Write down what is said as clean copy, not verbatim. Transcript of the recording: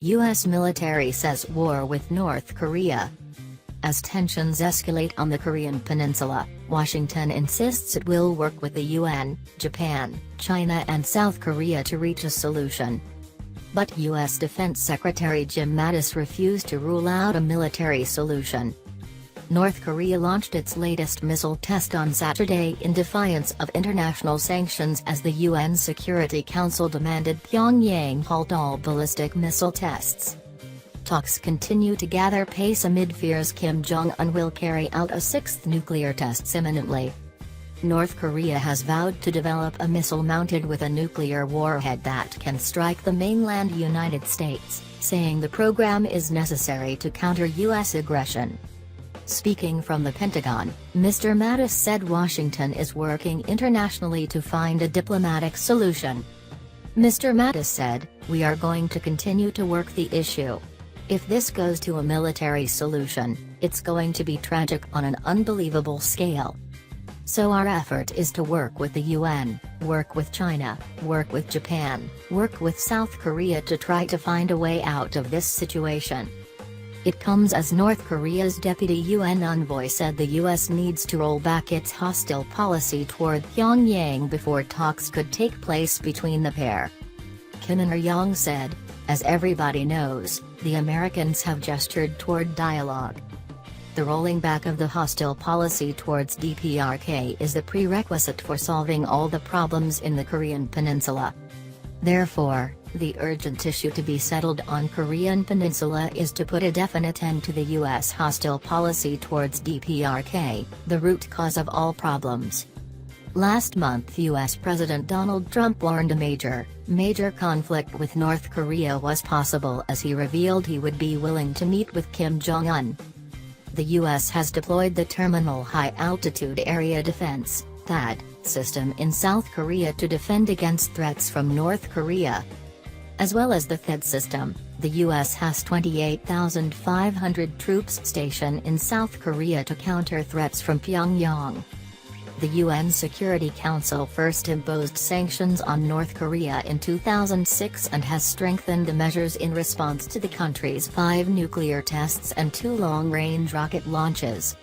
U.S. military says war with North Korea. As tensions escalate on the Korean peninsula, Washington insists it will work with the UN, Japan, China and South Korea to reach a solution. But U.S. Defense Secretary Jim Mattis refused to rule out a military solution. North Korea launched its latest missile test on Saturday in defiance of international sanctions as the UN Security Council demanded Pyongyang halt all ballistic missile tests. Talks continue to gather pace amid fears Kim Jong-un will carry out a sixth nuclear test imminently. North Korea has vowed to develop a missile mounted with a nuclear warhead that can strike the mainland United States, saying the program is necessary to counter U.S. aggression. Speaking from the Pentagon, Mr. Mattis said Washington is working internationally to find a diplomatic solution. Mr. Mattis said, "We are going to continue to work the issue. If this goes to a military solution, it's going to be tragic on an unbelievable scale. So our effort is to work with the UN, work with China, work with Japan, work with South Korea to try to find a way out of this situation." It comes as North Korea's deputy UN envoy said the US needs to roll back its hostile policy toward Pyongyang before talks could take place between the pair. Kim Il-sung said, "As everybody knows, the Americans have gestured toward dialogue. The rolling back of the hostile policy towards DPRK is the prerequisite for solving all the problems in the Korean peninsula. Therefore, the urgent issue to be settled on Korean peninsula is to put a definite end to the U.S. hostile policy towards DPRK, the root cause of all problems." Last month U.S. President Donald Trump warned a major conflict with North Korea was possible as he revealed he would be willing to meet with Kim Jong-un. The U.S. has deployed the Terminal High Altitude Area Defense (THAAD) system in South Korea to defend against threats from North Korea. As well as the THAAD system, the U.S. has 28,500 troops stationed in South Korea to counter threats from Pyongyang. The UN Security Council first imposed sanctions on North Korea in 2006 and has strengthened the measures in response to the country's 5 nuclear tests and 2 long-range rocket launches.